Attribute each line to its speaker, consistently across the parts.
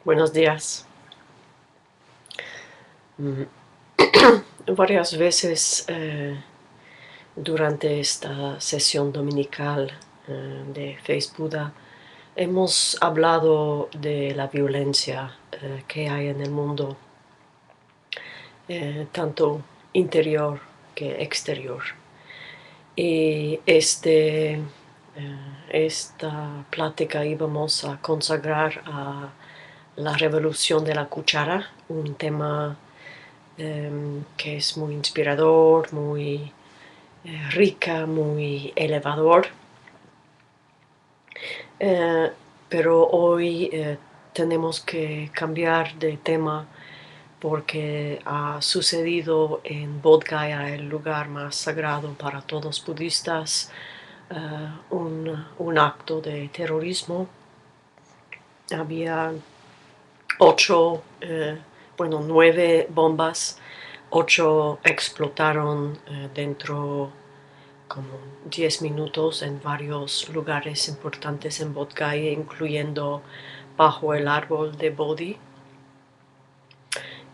Speaker 1: Buenos días. Varias veces durante esta sesión dominical de Facebook hemos hablado de la violencia que hay en el mundo, tanto interior que exterior. Y esta plática íbamos a consagrar a la revolución de la cuchara, un tema que es muy inspirador, muy rica, muy elevador. Pero hoy tenemos que cambiar de tema porque ha sucedido en Bodh Gaya, el lugar más sagrado para todos los budistas, un acto de terrorismo. Había 9 bombas, 8 explotaron dentro como 10 minutos en varios lugares importantes en Bodh Gaya, incluyendo bajo el árbol de Bodhi.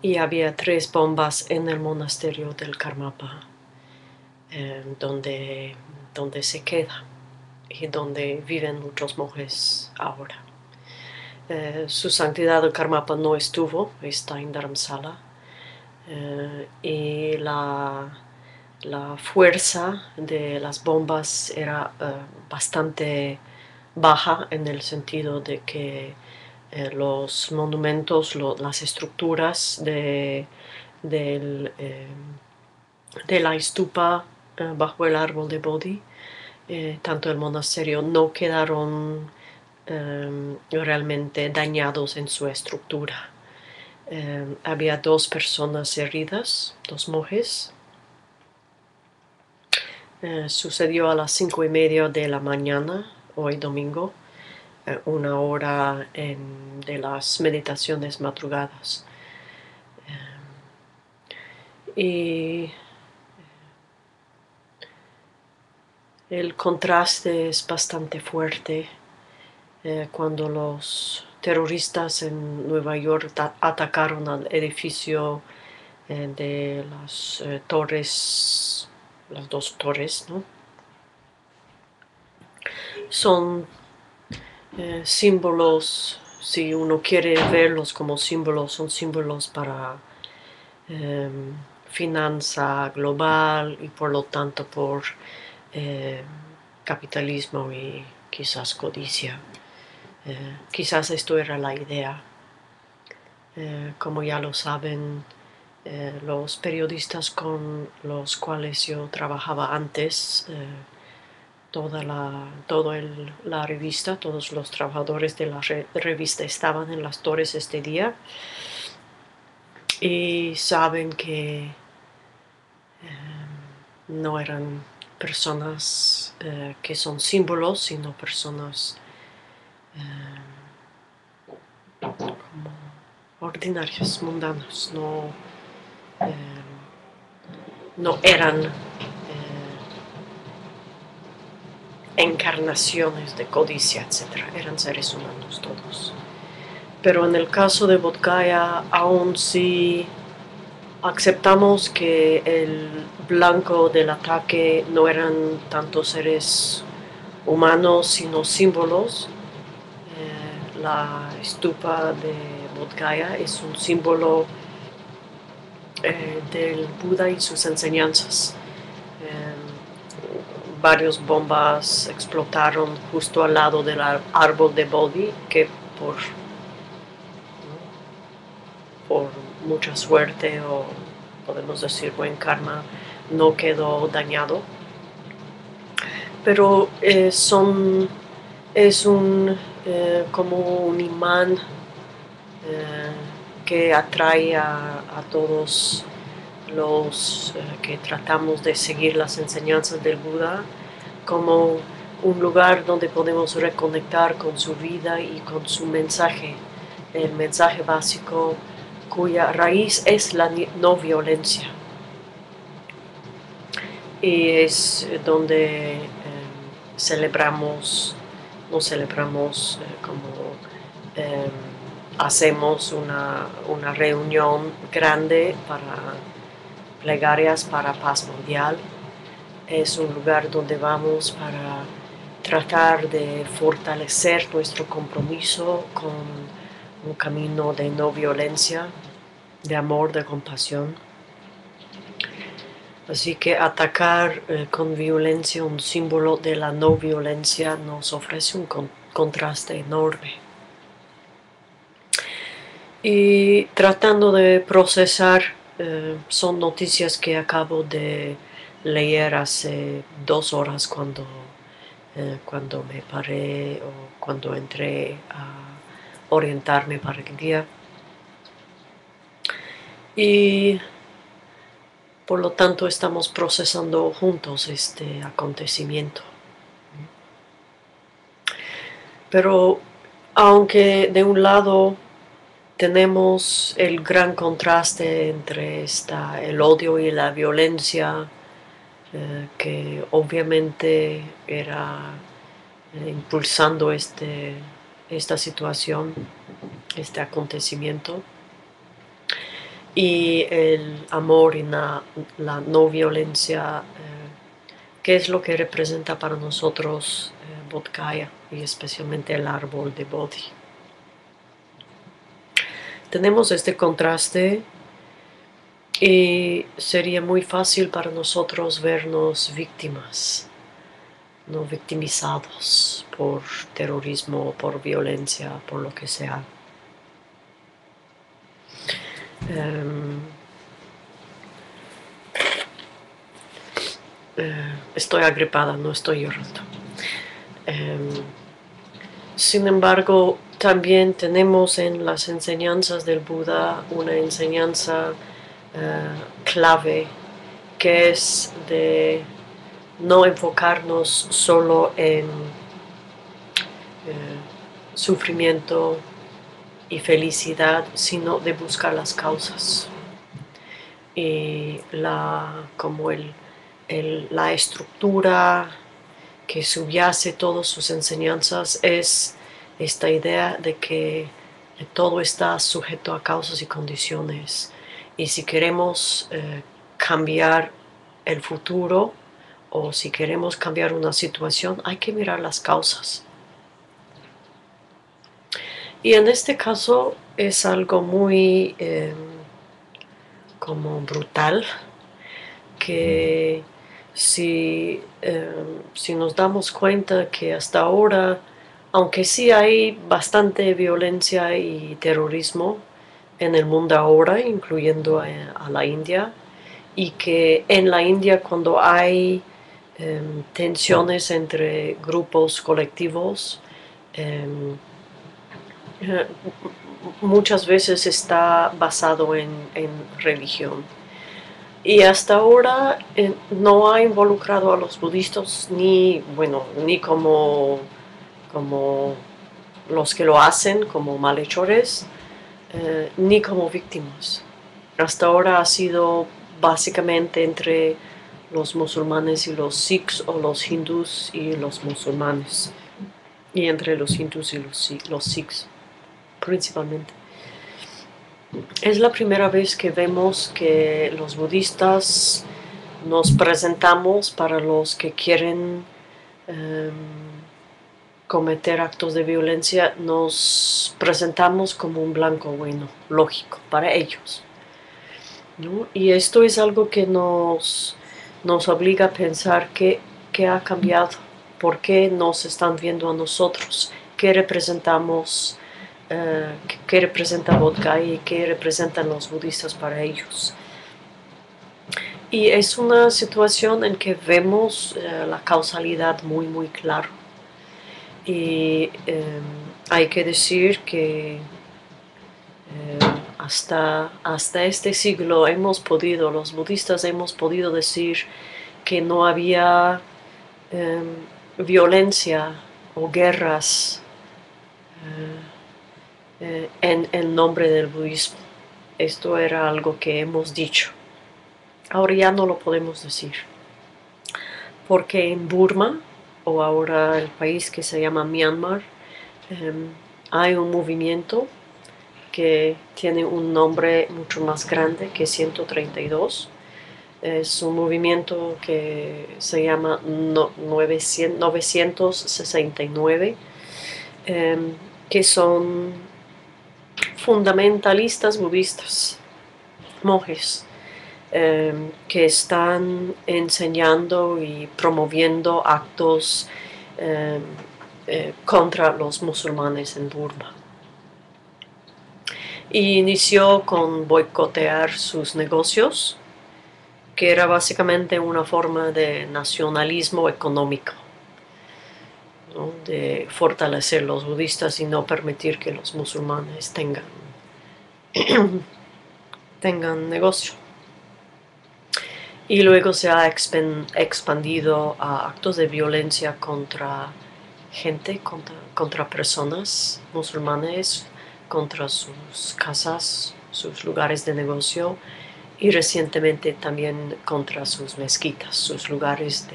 Speaker 1: Y había 3 bombas en el monasterio del Karmapa, donde se queda y donde viven muchos monjes ahora. Su santidad el Karmapa no estuvo, está en Dharamsala, y la fuerza de las bombas era bastante baja, en el sentido de que los monumentos, las estructuras de la estupa bajo el árbol de Bodhi, tanto el monasterio, no quedaron realmente dañados en su estructura. Había 2 personas heridas, 2 monjes. Sucedió a las 5:30 de la mañana, hoy domingo, una hora de las meditaciones madrugadas. Y el contraste es bastante fuerte cuando los terroristas en Nueva York atacaron al edificio de las torres, las 2 torres, ¿no? Son símbolos, si uno quiere verlos como símbolos, son símbolos para finanza global y por lo tanto por capitalismo y quizás codicia. Quizás esto era la idea. Como ya lo saben los periodistas con los cuales yo trabajaba antes, toda la revista, todos los trabajadores de la revista estaban en las torres este día, y saben que no eran personas que son símbolos, sino personas como ordinarias, mundanas. No eran encarnaciones de codicia, etc. Eran seres humanos todos. Pero en el caso de Bodh Gaya, aún si aceptamos que el blanco del ataque no eran tanto seres humanos, sino símbolos, la estupa de Bodh Gaya es un símbolo del Buda y sus enseñanzas. Varias bombas explotaron justo al lado del árbol de Bodhi, que por mucha suerte, o podemos decir buen karma, no quedó dañado. Pero es como un imán que atrae a todos los que tratamos de seguir las enseñanzas del Buda, como un lugar donde podemos reconectar con su vida y con su mensaje, el mensaje básico cuya raíz es la no violencia. Y es donde no celebramos como hacemos una reunión grande para plegarias para paz mundial. Es un lugar donde vamos para tratar de fortalecer nuestro compromiso con un camino de no violencia, de amor, de compasión. Así que atacar con violencia un símbolo de la no violencia nos ofrece un contraste enorme. Y tratando de procesar, son noticias que acabo de leer hace 2 horas cuando me paré o cuando entré a orientarme para el día. Y por lo tanto estamos procesando juntos este acontecimiento. Pero aunque de un lado tenemos el gran contraste entre el odio y la violencia, que obviamente era impulsando esta situación, este acontecimiento, y el amor y la no violencia, que es lo que representa para nosotros Bodhgaya y especialmente el árbol de Bodhi. Tenemos este contraste y sería muy fácil para nosotros vernos víctimas, no victimizados por terrorismo, por violencia, por lo que sea. Estoy agripada, no estoy llorando. Sin embargo, también tenemos en las enseñanzas del Buda una enseñanza clave, que es de no enfocarnos solo en sufrimiento y felicidad, sino de buscar las causas. Y la estructura que subyace todas sus enseñanzas es esta idea de que todo está sujeto a causas y condiciones. Y si queremos cambiar el futuro o si queremos cambiar una situación, hay que mirar las causas. Y en este caso es algo muy como brutal, que si nos damos cuenta que hasta ahora, aunque sí hay bastante violencia y terrorismo en el mundo ahora, incluyendo a la India, y que en la India cuando hay tensiones entre grupos colectivos, muchas veces está basado en religión. Y hasta ahora no ha involucrado a los budistas ni como los que lo hacen, como malhechores, ni como víctimas. Hasta ahora ha sido básicamente entre los musulmanes y los sikhs, o los hindús y los musulmanes, y entre los hindús y los sikhs principalmente. Es la primera vez que vemos que los budistas nos presentamos para los que quieren cometer actos de violencia, nos presentamos como un blanco bueno, lógico, para ellos, ¿no? Y esto es algo que nos obliga a pensar qué ha cambiado, por qué nos están viendo a nosotros, qué representamos, qué representa Bodhgaya y qué representan los budistas para ellos. Y es una situación en que vemos la causalidad muy, muy claro. Y hay que decir que hasta este siglo los budistas hemos podido decir que no había violencia o guerras en el nombre del budismo. Esto era algo que hemos dicho. Ahora ya no lo podemos decir, porque en Burma, o ahora el país que se llama Myanmar, hay un movimiento que tiene un nombre mucho más grande que 132. Es un movimiento que se llama 969, que son fundamentalistas budistas, monjes, que están enseñando y promoviendo actos contra los musulmanes en Burma. Y inició con boicotear sus negocios, que era básicamente una forma de nacionalismo económico, ¿no? De fortalecer los budistas y no permitir que los musulmanes tengan negocio. Y luego se ha expandido a actos de violencia contra gente, contra personas musulmanes, contra sus casas, sus lugares de negocio, y recientemente también contra sus mezquitas, sus lugares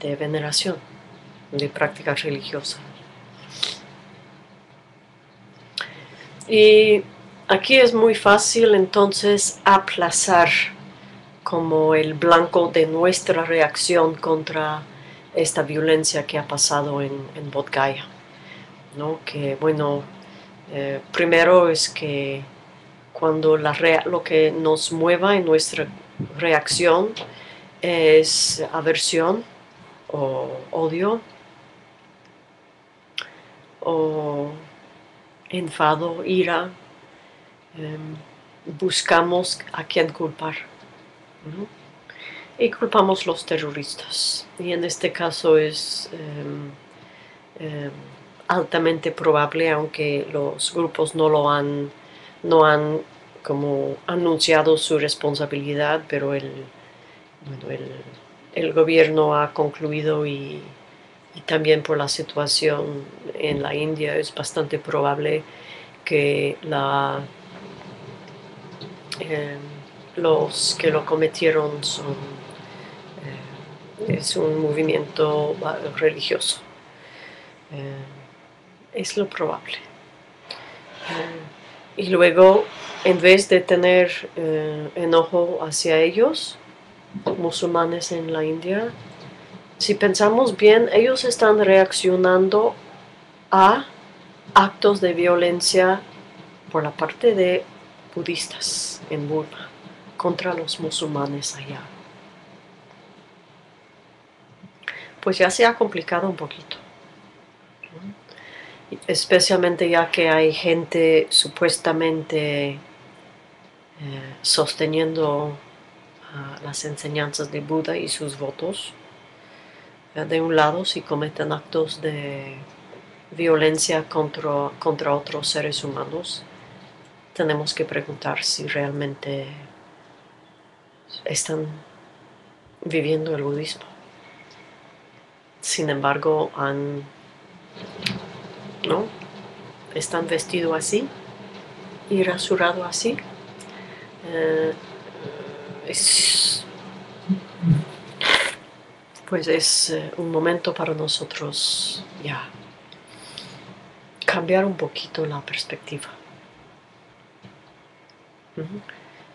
Speaker 1: de veneración, de práctica religiosa. Y aquí es muy fácil entonces aplazar como el blanco de nuestra reacción contra esta violencia que ha pasado en Bodh Gaya, ¿no? Que bueno, primero es que cuando lo que nos mueva en nuestra reacción es aversión o odio o enfado, ira, buscamos a quién culpar, ¿no? Y culpamos los terroristas. Y en este caso es altamente probable, aunque los grupos no han como anunciado su responsabilidad, pero el gobierno ha concluido y también por la situación en la India es bastante probable que los que lo cometieron es un movimiento religioso. Es lo probable. Y luego, en vez de tener enojo hacia ellos, musulmanes en la India, si pensamos bien, ellos están reaccionando a actos de violencia por la parte de budistas en Burma contra los musulmanes allá. Pues ya se ha complicado un poquito, ¿no? Especialmente ya que hay gente supuestamente sosteniendo las enseñanzas de Buda y sus votos. De un lado, si cometen actos de violencia contra otros seres humanos, tenemos que preguntar si realmente están viviendo el budismo. Sin embargo, ¿no? Están vestidos así y rasurados así. Pues es un momento para nosotros ya cambiar un poquito la perspectiva,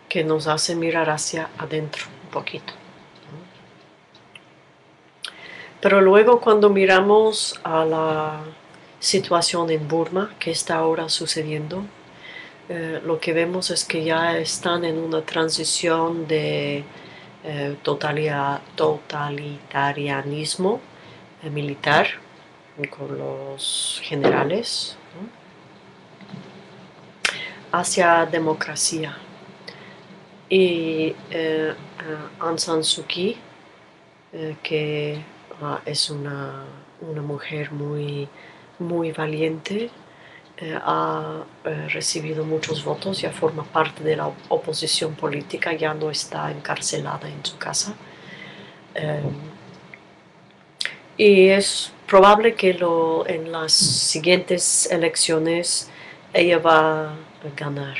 Speaker 1: que nos hace mirar hacia adentro un poquito. Pero luego cuando miramos a la situación en Burma que está ahora sucediendo, lo que vemos es que ya están en una transición de totalitarianismo militar con los generales, ¿no?, hacia democracia. Y Aung San Suu Kyi, que es una mujer muy, muy valiente, ha recibido muchos votos, ya forma parte de la oposición política, ya no está encarcelada en su casa. Y es probable que en las siguientes elecciones ella va a ganar.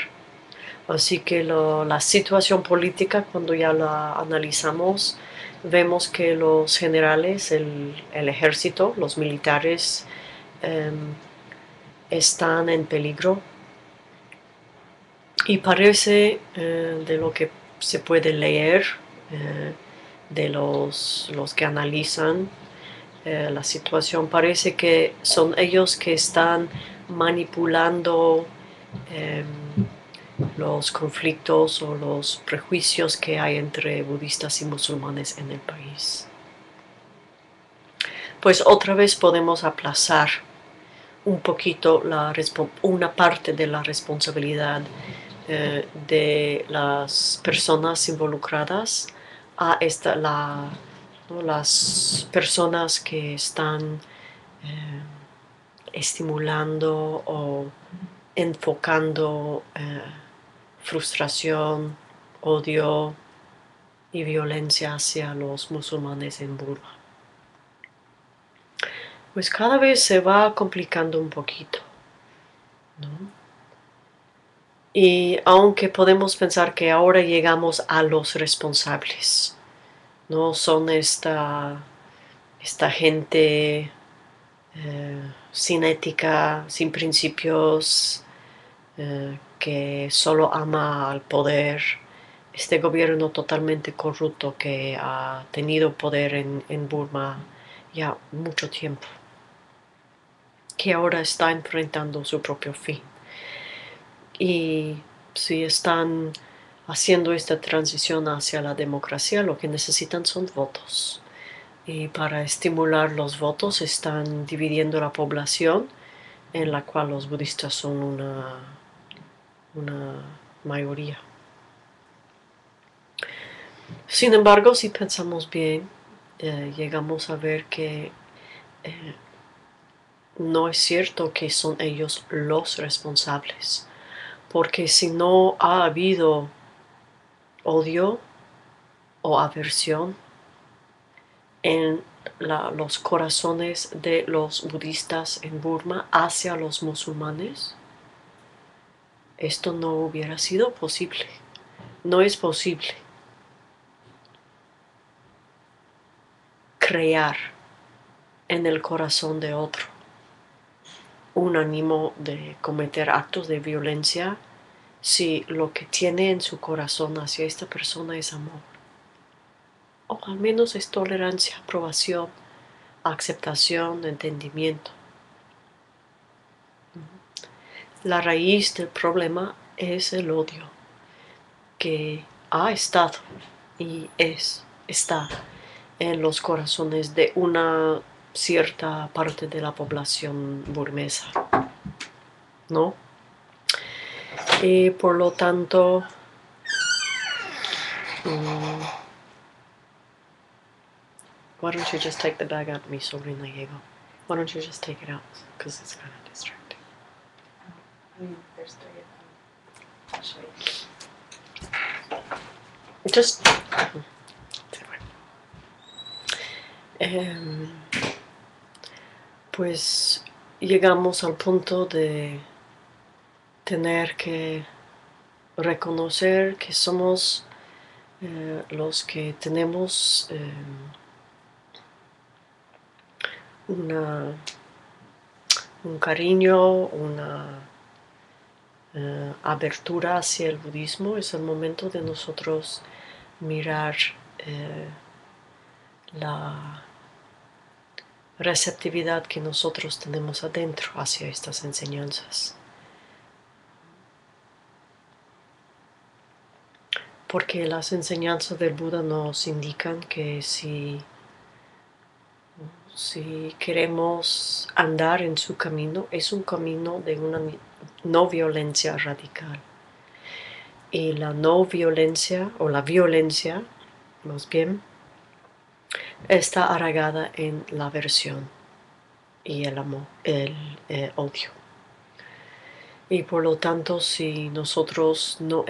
Speaker 1: Así que la situación política, cuando ya la analizamos, vemos que los generales, el ejército, los militares, están en peligro Y parece, de lo que se puede leer, de los que analizan la situación, parece que son ellos que están manipulando eh, los conflictos o los prejuicios que hay entre budistas y musulmanes en el país. Pues otra vez podemos aplazar un poquito una parte de la responsabilidad de las personas involucradas a las personas que están estimulando o enfocando frustración, odio y violencia hacia los musulmanes en Burma. Pues cada vez se va complicando un poquito, ¿no? Y aunque podemos pensar que ahora llegamos a los responsables, no son esta gente sin ética, sin principios, que solo ama al poder, este gobierno totalmente corrupto que ha tenido poder en Burma ya mucho tiempo, que ahora está enfrentando su propio fin. Y si están haciendo esta transición hacia la democracia, lo que necesitan son votos. Y para estimular los votos están dividiendo la población, en la cual los budistas son una mayoría. Sin embargo, si pensamos bien, llegamos a ver que no es cierto que son ellos los responsables, porque si no ha habido odio o aversión en los corazones de los budistas en Burma hacia los musulmanes, esto no hubiera sido posible. No es posible crear en el corazón de otro un ánimo de cometer actos de violencia si lo que tiene en su corazón hacia esta persona es amor, o al menos es tolerancia, aprobación, aceptación, entendimiento. La raíz del problema es el odio que ha estado y está en los corazones de una cierta parte de la población burmesa, ¿no? Y por lo tanto, why don't you just take the bag out? Mi sobrina llegó. Why don't you just take it out? Because it's kind of distracting.
Speaker 2: There's three of them. I'll show you.
Speaker 1: Just. Pues llegamos al punto de tener que reconocer que somos los que tenemos un cariño, una abertura hacia el budismo. Es el momento de nosotros mirar la receptividad que nosotros tenemos adentro hacia estas enseñanzas. Porque las enseñanzas del Buda nos indican que si queremos andar en su camino, es un camino de una no violencia radical. Y la no violencia, o la violencia, más bien, está arraigada en la aversión y el amor, el odio. Y por lo tanto, si nosotros no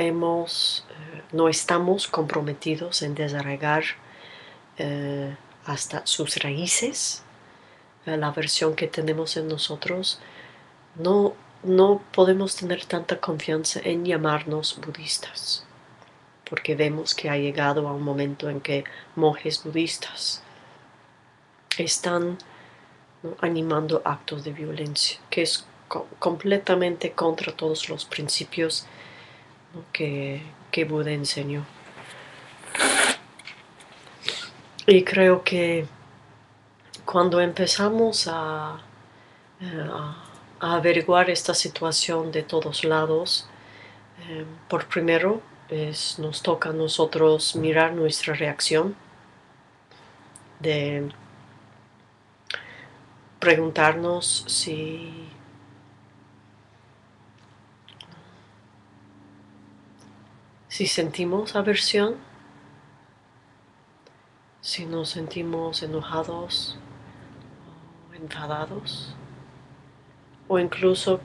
Speaker 1: estamos comprometidos en desarraigar hasta sus raíces, la versión que tenemos en nosotros, no podemos tener tanta confianza en llamarnos budistas, porque vemos que ha llegado a un momento en que monjes budistas están, ¿no?, animando actos de violencia, que es completamente contra todos los principios ¿no? que Buda enseñó. Y creo que cuando empezamos a averiguar esta situación de todos lados, por primero nos toca a nosotros mirar nuestra reacción, de preguntarnos si sentimos aversión, si nos sentimos enojados o enfadados, o incluso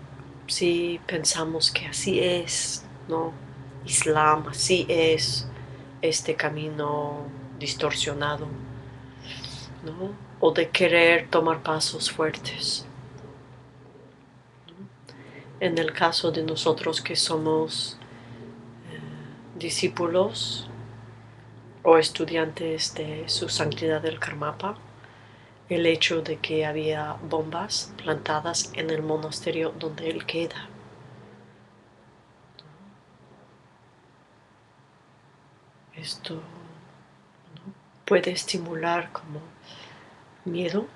Speaker 1: si pensamos que así es, ¿no? Islam, así es este camino distorsionado, ¿no? O de querer tomar pasos fuertes. En el caso de nosotros que somos discípulos o estudiantes de su santidad el Karmapa, el hecho de que había bombas plantadas en el monasterio donde él queda. Esto, ¿no?, puede estimular como miedo,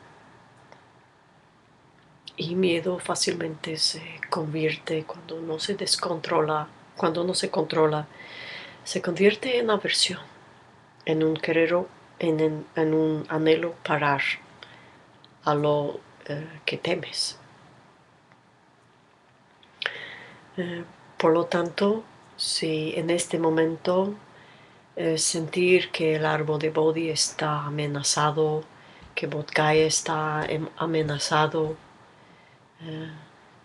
Speaker 1: y miedo fácilmente se convierte, cuando no se descontrola, cuando no se controla, se convierte en aversión, en un querer, en un anhelo parar a lo que temes. Por lo tanto, si en este momento sentir que el árbol de Bodhi está amenazado, que Bodhgaya está amenazado,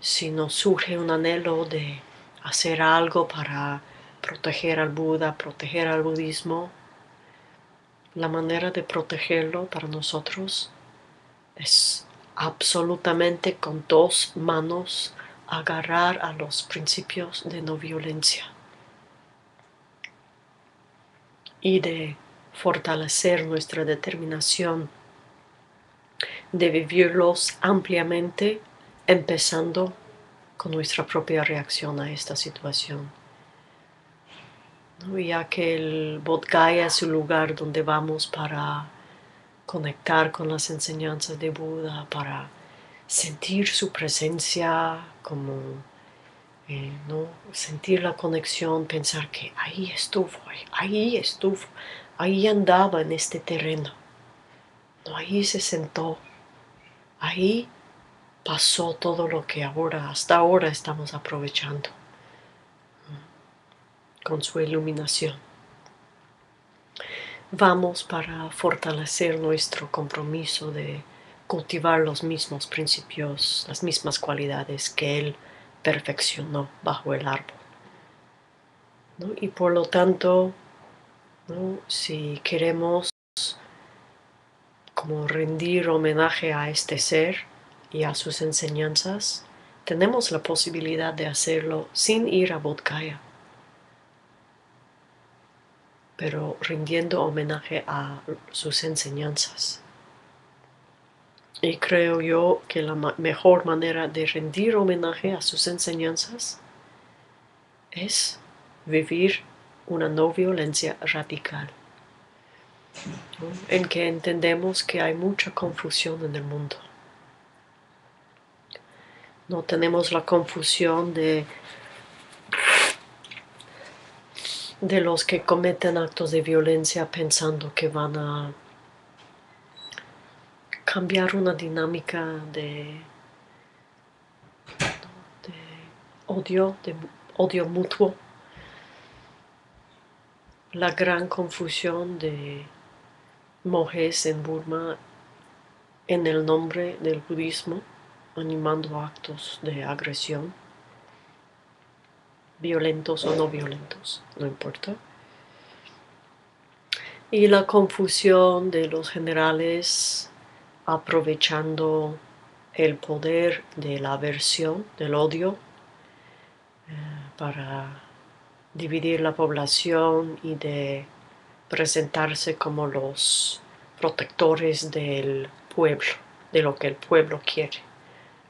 Speaker 1: si nos surge un anhelo de hacer algo para proteger al Buda, proteger al budismo, la manera de protegerlo para nosotros es absolutamente con dos manos agarrar a los principios de no violencia y de fortalecer nuestra determinación de vivirlos ampliamente, empezando con nuestra propia reacción a esta situación, ¿no? Ya que el Bodhgaya es el lugar donde vamos para conectar con las enseñanzas de Buda, para sentir su presencia, como ¿no?, sentir la conexión, pensar que ahí estuvo, ahí andaba en este terreno, ¿no? Ahí se sentó, ahí pasó todo lo que hasta ahora estamos aprovechando con su iluminación. Vamos para fortalecer nuestro compromiso de cultivar los mismos principios, las mismas cualidades que Él perfeccionó bajo el árbol, ¿no? Y por lo tanto, ¿no?, si queremos como rendir homenaje a este ser y a sus enseñanzas, tenemos la posibilidad de hacerlo sin ir a Bodhgaya, pero rindiendo homenaje a sus enseñanzas. Y creo yo que la mejor manera de rendir homenaje a sus enseñanzas es vivir una no violencia radical, ¿no?, en que entendemos que hay mucha confusión en el mundo. No tenemos la confusión de los que cometen actos de violencia pensando que van a cambiar una dinámica de odio mutuo. La gran confusión de monjes en Burma en el nombre del budismo, animando actos de agresión, violentos o no violentos, no importa. Y la confusión de los generales aprovechando el poder de la aversión, del odio, para dividir la población y de presentarse como los protectores del pueblo, de lo que el pueblo quiere,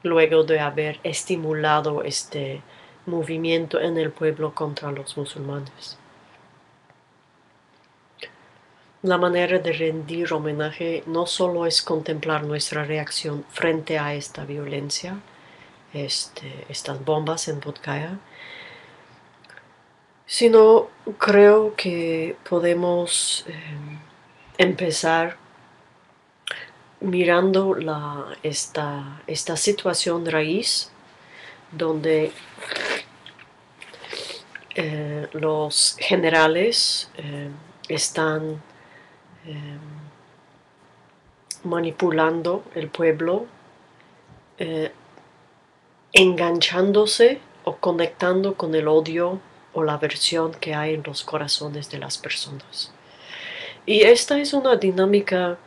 Speaker 1: luego de haber estimulado este movimiento en el pueblo contra los musulmanes. La manera de rendir homenaje no solo es contemplar nuestra reacción frente a esta violencia, estas bombas en Bodkaya, sino creo que podemos empezar mirando esta situación raíz donde los generales están manipulando el pueblo, enganchándose o conectando con el odio o la aversión que hay en los corazones de las personas. Y esta es una dinámica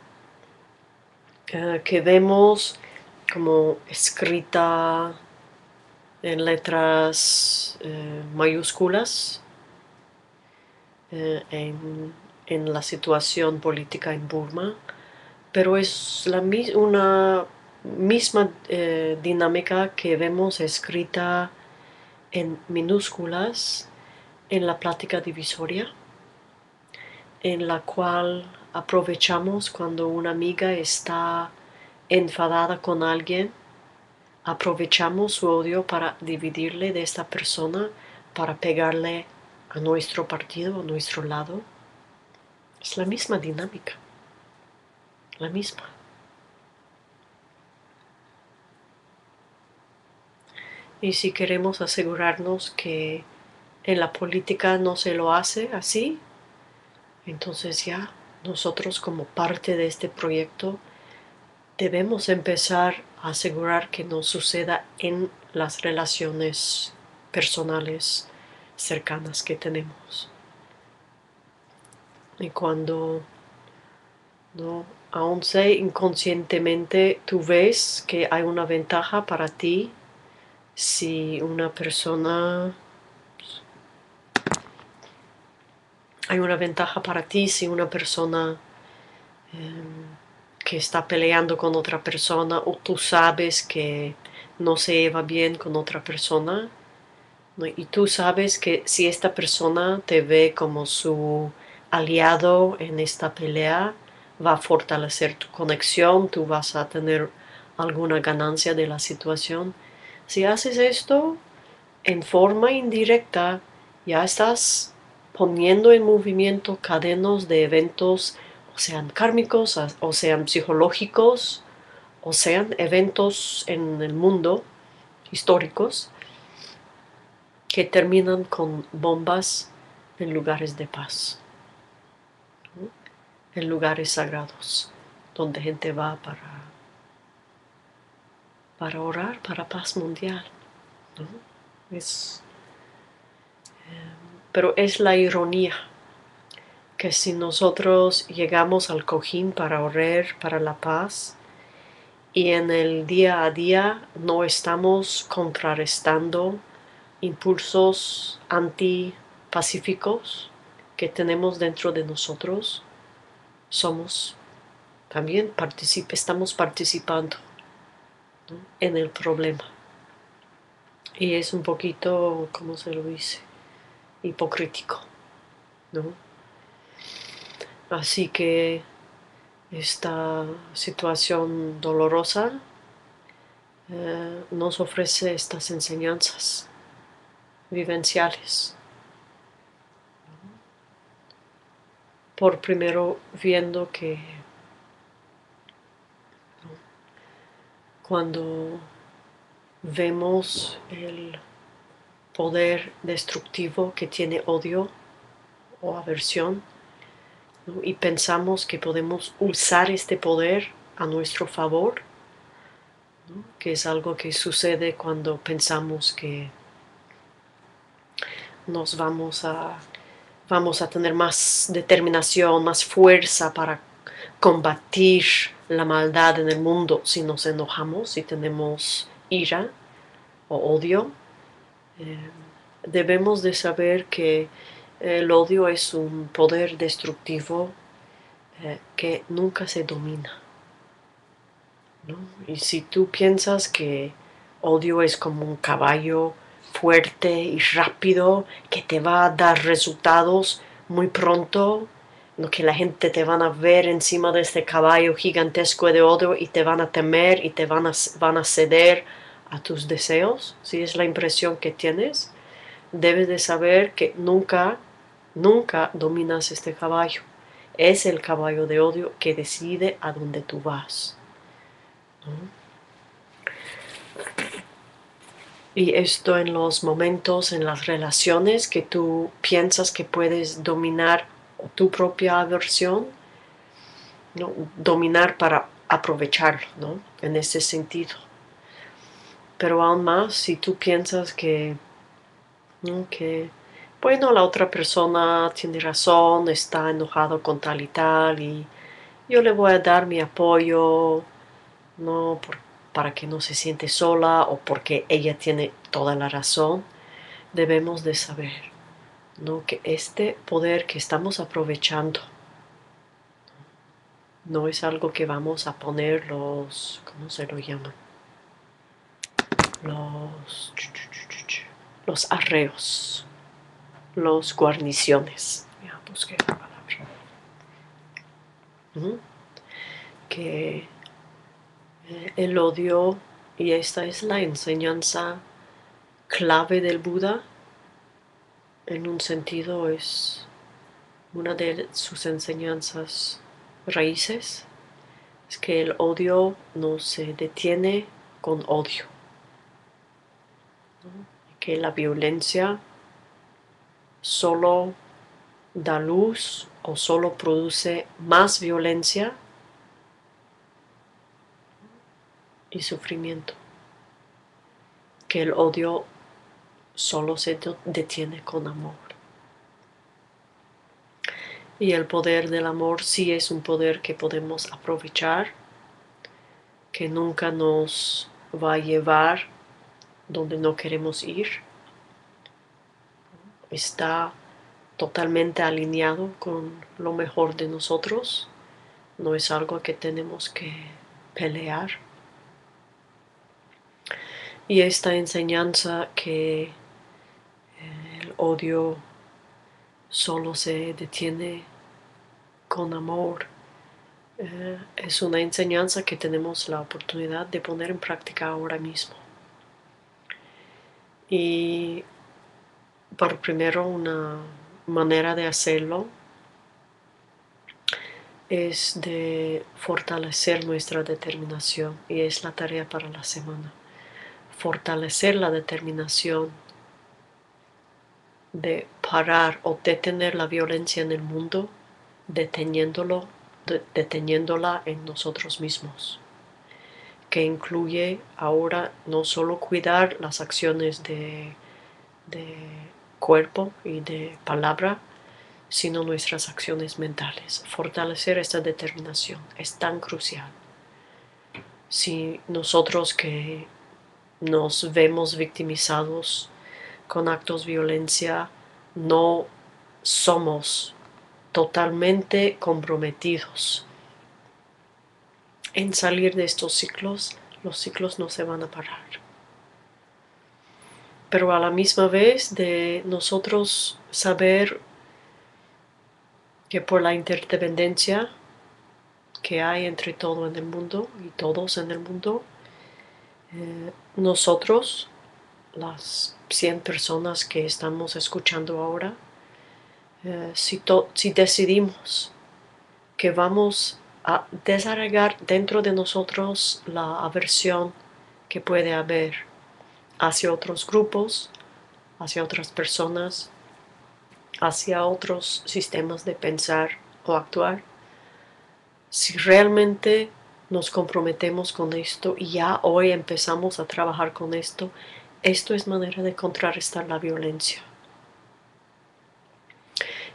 Speaker 1: que vemos como escrita en letras mayúsculas en la situación política en Burma, pero es una misma dinámica que vemos escrita en minúsculas en la plática divisoria, en la cual aprovechamos cuando una amiga está enfadada con alguien, aprovechamos su odio para dividirle de esta persona, para pegarle a nuestro partido, a nuestro lado. Es la misma dinámica, la misma. Y si queremos asegurarnos que en la política no se lo hace así, entonces ya nosotros como parte de este proyecto debemos empezar a asegurar que no suceda en las relaciones personales cercanas que tenemos. Y cuando aún sea inconscientemente tú ves que hay una ventaja para ti si una persona que está peleando con otra persona o tú sabes que no se lleva bien con otra persona, ¿no? Y tú sabes que si esta persona te ve como su aliado en esta pelea, va a fortalecer tu conexión, tú vas a tener alguna ganancia de la situación. Si haces esto en forma indirecta, ya estás poniendo en movimiento cadenas de eventos, o sean kármicos, o sean psicológicos, o sean eventos en el mundo históricos que terminan con bombas en lugares de paz, ¿no? En lugares sagrados, donde gente va para orar para paz mundial, ¿no? Pero es la ironía que si nosotros llegamos al cojín para orar para la paz y en el día a día no estamos contrarrestando impulsos antipacíficos que tenemos dentro de nosotros, estamos participando, ¿no? En el problema. Y es un poquito, ¿cómo se lo dice? Hipocrítico, ¿no? Así que esta situación dolorosa nos ofrece estas enseñanzas vivenciales. Por primero viendo que cuando vemos el poder destructivo que tiene odio o aversión, ¿no? Y pensamos que podemos usar este poder a nuestro favor, ¿no? Que es algo que sucede cuando pensamos que nos vamos a tener más determinación, más fuerza para combatir la maldad en el mundo si nos enojamos, si tenemos ira o odio. Debemos de saber que el odio es un poder destructivo que nunca se domina, ¿no? Y si tú piensas que odio es como un caballo fuerte y rápido que te va a dar resultados muy pronto, lo que la gente te van a ver encima de este caballo gigantesco de odio y te van a temer y te van a ceder a tus deseos, si es la impresión que tienes, debes de saber que nunca dominas este caballo. Es el caballo de odio que decide a dónde tú vas, ¿no? Y esto en los momentos, en las relaciones que tú piensas que puedes dominar tu propia aversión, ¿no? Dominar para aprovecharlo, ¿no? En ese sentido. Pero aún más, si tú piensas que, ¿no? Bueno, la otra persona tiene razón, está enojado con tal y yo le voy a dar mi apoyo, ¿no? Para que no se siente sola o porque ella tiene toda la razón, debemos de saber, ¿no? Que este poder que estamos aprovechando no es algo que vamos a poner ¿cómo se lo llaman? Los arreos, los guarniciones. Ya busqué la palabra. Que el odio, y esta es la enseñanza clave del Buda, en un sentido es una de sus enseñanzas raíces, es que el odio no se detiene con odio, ¿no? Que la violencia solo da luz o solo produce más violencia y sufrimiento, que el odio solo se detiene con amor. Y el poder del amor sí es un poder que podemos aprovechar, que nunca nos va a llevar donde no queremos ir. Está totalmente alineado con lo mejor de nosotros. No es algo que tenemos que pelear. Y esta enseñanza que el odio solo se detiene con amor, es una enseñanza que tenemos la oportunidad de poner en práctica ahora mismo. Y por primero, una manera de hacerlo es de fortalecer nuestra determinación, y es la tarea para la semana. Fortalecer la determinación de parar o detener la violencia en el mundo, deteniéndola en nosotros mismos, que incluye ahora no solo cuidar las acciones de cuerpo y de palabra, sino nuestras acciones mentales. Fortalecer esta determinación es tan crucial. Si nosotros que nos vemos victimizados con actos de violencia no somos totalmente comprometidos en salir de estos ciclos, los ciclos no se van a parar. Pero a la misma vez de nosotros saber que por la interdependencia que hay entre todo en el mundo y todos en el mundo, nosotros, las 100 personas que estamos escuchando ahora, si decidimos que vamos a desarraigar dentro de nosotros la aversión que puede haber hacia otros grupos, hacia otras personas, hacia otros sistemas de pensar o actuar, si realmente nos comprometemos con esto y ya hoy empezamos a trabajar con esto, esto es manera de contrarrestar la violencia.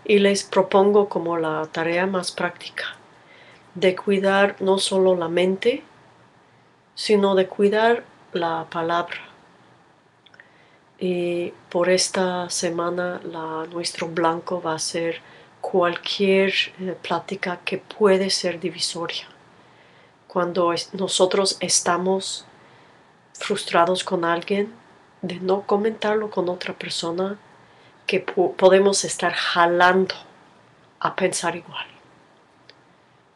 Speaker 1: Y les propongo como la tarea más práctica de cuidar no solo la mente, sino de cuidar la palabra. Y por esta semana nuestro blanco va a ser cualquier plática que puede ser divisoria. Cuando nosotros estamos frustrados con alguien, de no comentarlo con otra persona que podemos estar jalando a pensar igual.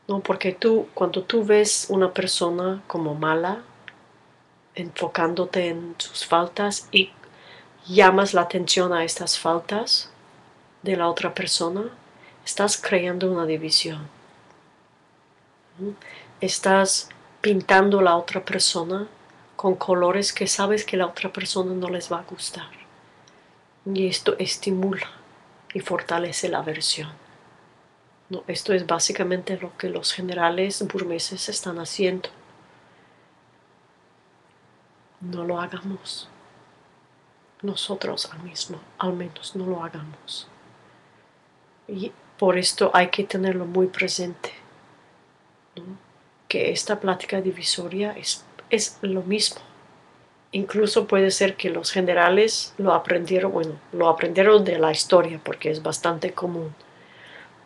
Speaker 1: ¿No? Porque cuando tú ves una persona como mala, enfocándote en sus faltas y llamas la atención a estas faltas de la otra persona, estás creando una división. ¿No? Estás pintando a la otra persona con colores que sabes que a la otra persona no les va a gustar. Y esto estimula y fortalece la aversión. ¿No? Esto es básicamente lo que los generales burmeses están haciendo. No lo hagamos. Nosotros al menos no lo hagamos. Y por esto hay que tenerlo muy presente, ¿no? Que esta plática divisoria es lo mismo. Incluso puede ser que los generales lo aprendieron de la historia porque es bastante común,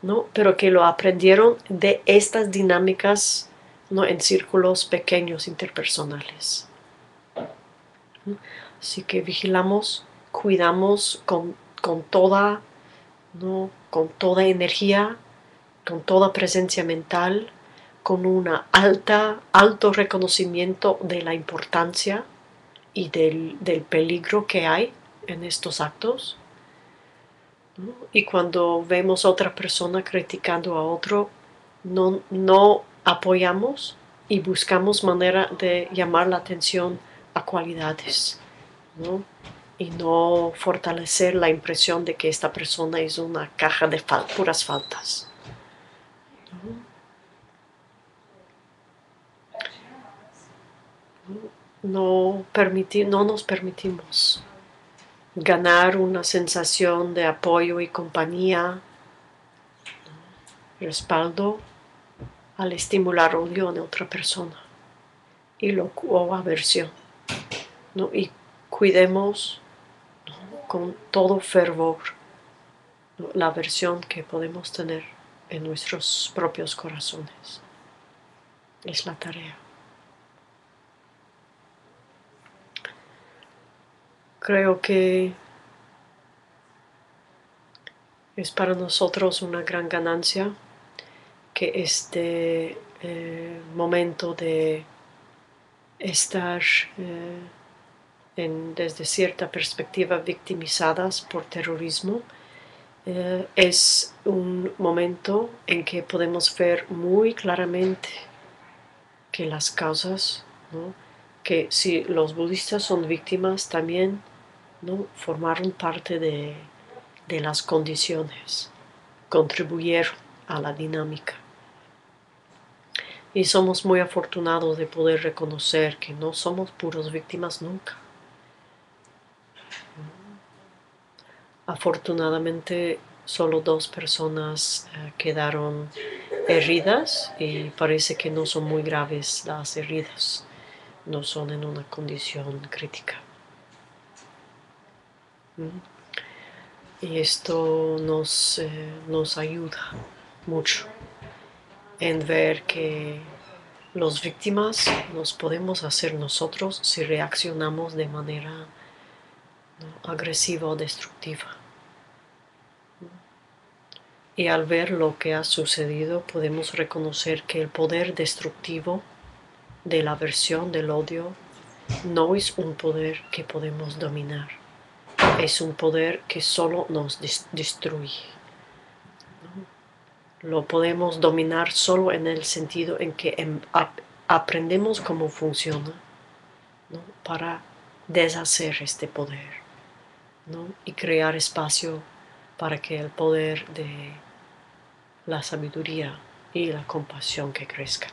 Speaker 1: ¿no? Pero que lo aprendieron de estas dinámicas, ¿no? En círculos pequeños interpersonales. ¿No? Así que vigilamos, cuidamos con toda, ¿no? Con toda energía, con toda presencia mental, con un alto reconocimiento de la importancia y del peligro que hay en estos actos, ¿no? Y cuando vemos a otra persona criticando a otro, no apoyamos y buscamos manera de llamar la atención a cualidades, ¿no? Y no fortalecer la impresión de que esta persona es una caja de puras faltas. No nos permitimos ganar una sensación de apoyo y compañía, respaldo, al estimular odio en otra persona o aversión, ¿no? Y cuidemos, ¿no? Con todo fervor, ¿no? La aversión que podemos tener en nuestros propios corazones. Es la tarea. Creo que es para nosotros una gran ganancia que este momento de estar desde cierta perspectiva victimizadas por terrorismo es un momento en que podemos ver muy claramente que las causas, ¿no? Que si los budistas son víctimas también, ¿no? Formaron parte de las condiciones, contribuyeron a la dinámica. Y somos muy afortunados de poder reconocer que no somos puros víctimas nunca. Afortunadamente, solo 2 personas quedaron heridas y parece que no son muy graves las heridas, no son en una condición crítica. Y esto nos ayuda mucho en ver que las víctimas nos podemos hacer nosotros si reaccionamos de manera, ¿no? agresiva o destructiva. Y al ver lo que ha sucedido, podemos reconocer que el poder destructivo de la aversión, del odio, no es un poder que podemos dominar. Es un poder que solo nos destruye. Lo podemos dominar solo en el sentido en que aprendemos cómo funciona, ¿no? Para deshacer este poder, ¿no? Y crear espacio para que el poder de la sabiduría y la compasión que crezca.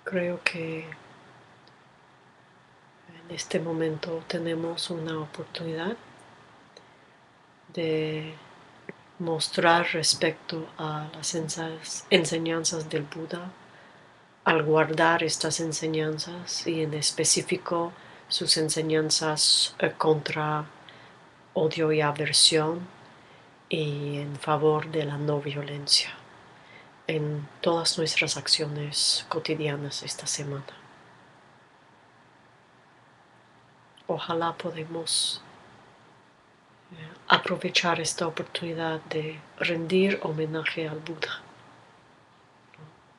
Speaker 1: Creo que en este momento tenemos una oportunidad de mostrar respecto a las enseñanzas del Buda, al guardar estas enseñanzas y en específico sus enseñanzas contra odio y aversión y en favor de la no violencia. en todas nuestras acciones cotidianas esta semana. Ojalá podamos aprovechar esta oportunidad de rendir homenaje al Buda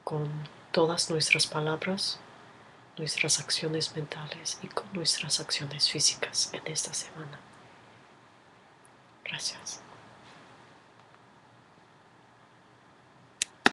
Speaker 1: con todas nuestras palabras, nuestras acciones mentales y con nuestras acciones físicas en esta semana. Gracias.